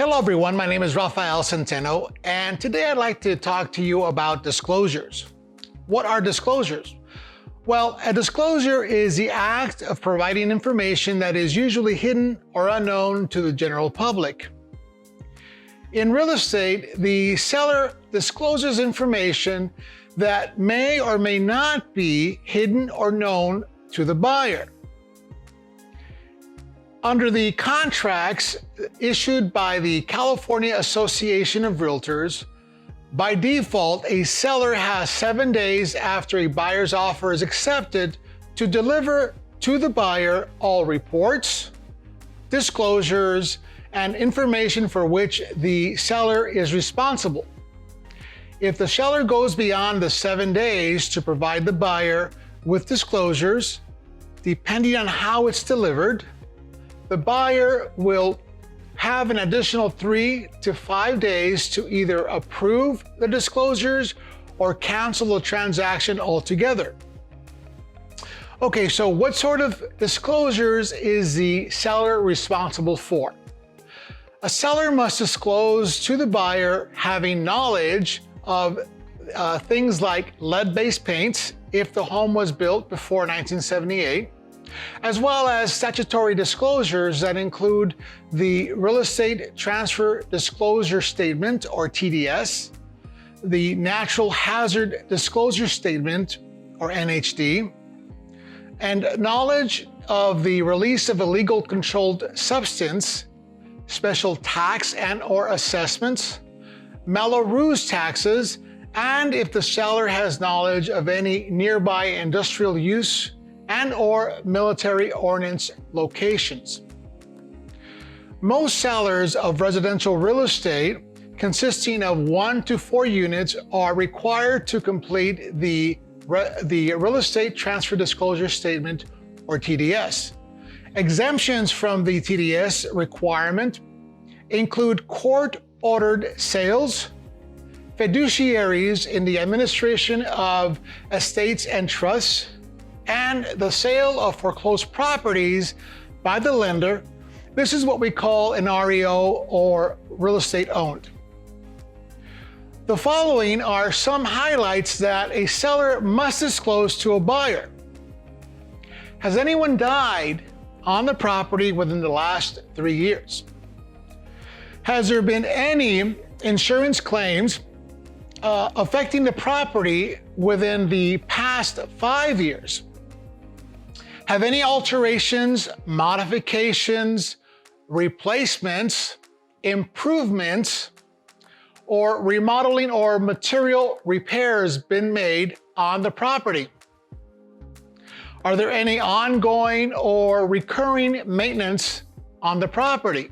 Hello everyone, my name is Rafael Centeno, and today I'd like to talk to you about disclosures. What are disclosures? Well, a disclosure is the act of providing information that is usually hidden or unknown to the general public. In real estate, the seller discloses information that may or may not be hidden or known to the buyer. Under the contracts issued by the California Association of Realtors, by default, a seller has 7 days after a buyer's offer is accepted to deliver to the buyer all reports, disclosures, and information for which the seller is responsible. If the seller goes beyond the 7 days to provide the buyer with disclosures, depending on how it's delivered, the buyer will have an additional 3 to 5 days to either approve the disclosures or cancel the transaction altogether. Okay, so what sort of disclosures is the seller responsible for? A seller must disclose to the buyer having knowledge of things like lead-based paints if the home was built before 1978, as well as statutory disclosures that include the Real Estate Transfer Disclosure Statement, or TDS, the Natural Hazard Disclosure Statement, or NHD, and knowledge of the release of illegal controlled substance, special tax and/or assessments, Mello-Roos taxes, and if the seller has knowledge of any nearby industrial use and/or military ordnance locations. Most sellers of residential real estate consisting of 1 to 4 units are required to complete the Real Estate Transfer Disclosure Statement, or TDS. Exemptions from the TDS requirement include court-ordered sales, fiduciaries in the administration of estates and trusts, and the sale of foreclosed properties by the lender. This is what we call an REO, or real estate owned. The following are some highlights that a seller must disclose to a buyer. Has anyone died on the property within the last 3 years? Has there been any insurance claims affecting the property within the past 5 years? Have any alterations, modifications, replacements, improvements, or remodeling or material repairs been made on the property? Are there any ongoing or recurring maintenance on the property?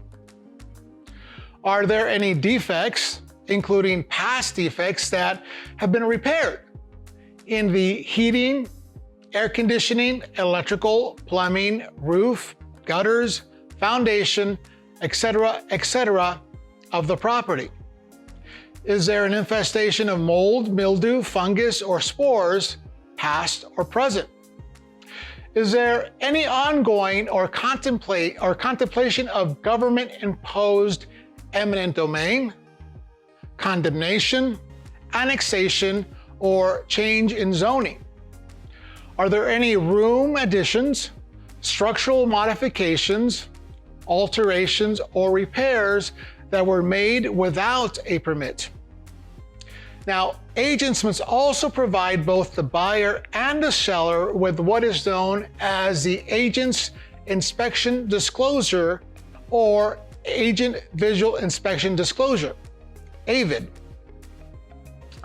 Are there any defects, including past defects, that have been repaired in the heating, air conditioning, electrical, plumbing, roof, gutters, foundation, etc. of the property? Is there an infestation of mold, mildew, fungus, or spores, past or present? Is there any ongoing or contemplation of government-imposed eminent domain, condemnation, annexation, or change in zoning? Are there any room additions, structural modifications, alterations, or repairs that were made without a permit? Now, agents must also provide both the buyer and the seller with what is known as the Agent's Inspection Disclosure, or Agent Visual Inspection Disclosure, AVID.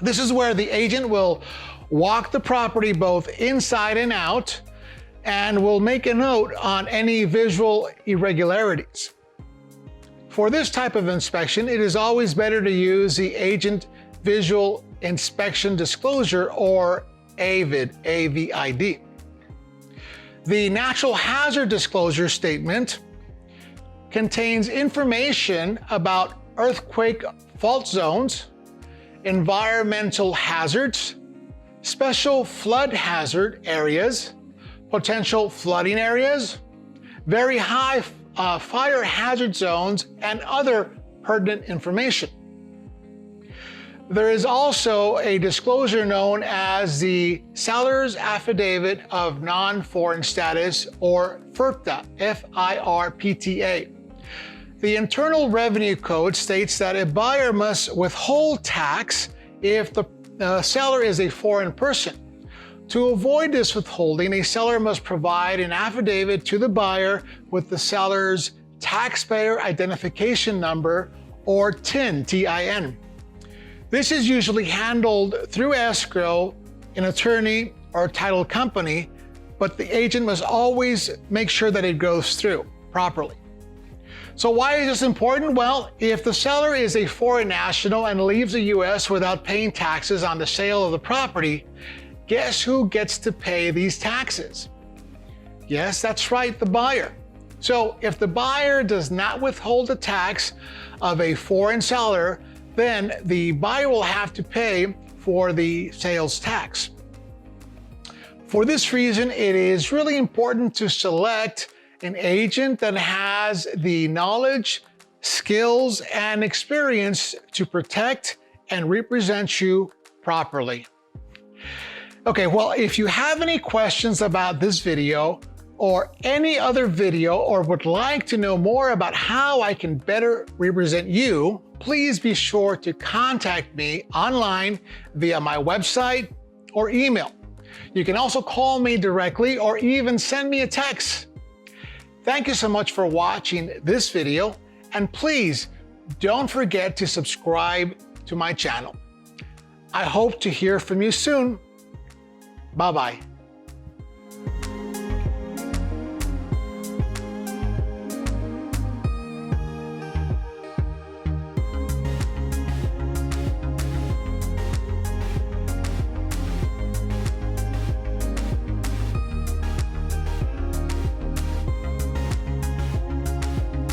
This is where the agent will walk the property both inside and out and will make a note on any visual irregularities. For this type of inspection, it is always better to use the Agent Visual Inspection Disclosure, or AVID, AVID. The Natural Hazard Disclosure Statement contains information about earthquake fault zones, environmental hazards, special flood hazard areas, potential flooding areas, very high fire hazard zones, and other pertinent information. There is also a disclosure known as the Seller's Affidavit of Non-Foreign Status, or FIRPTA, F-I-R-P-T-A. The Internal Revenue Code states that a buyer must withhold tax if the seller is a foreign person. To avoid this withholding, a seller must provide an affidavit to the buyer with the seller's Taxpayer Identification Number, or TIN, T-I-N. This is usually handled through escrow, an attorney, or a title company, but the agent must always make sure that it goes through properly. So why is this important? Well, if the seller is a foreign national and leaves the U.S. without paying taxes on the sale of the property, guess who gets to pay these taxes? Yes, that's right, the buyer. So if the buyer does not withhold the tax of a foreign seller, then the buyer will have to pay for the sales tax. For this reason, it is really important to select an agent that has the knowledge, skills, and experience to protect and represent you properly. Okay, well, if you have any questions about this video or any other video, or would like to know more about how I can better represent you, please be sure to contact me online via my website or email. You can also call me directly or even send me a text. Thank you so much for watching this video, and please don't forget to subscribe to my channel. I hope to hear from you soon. Bye-bye.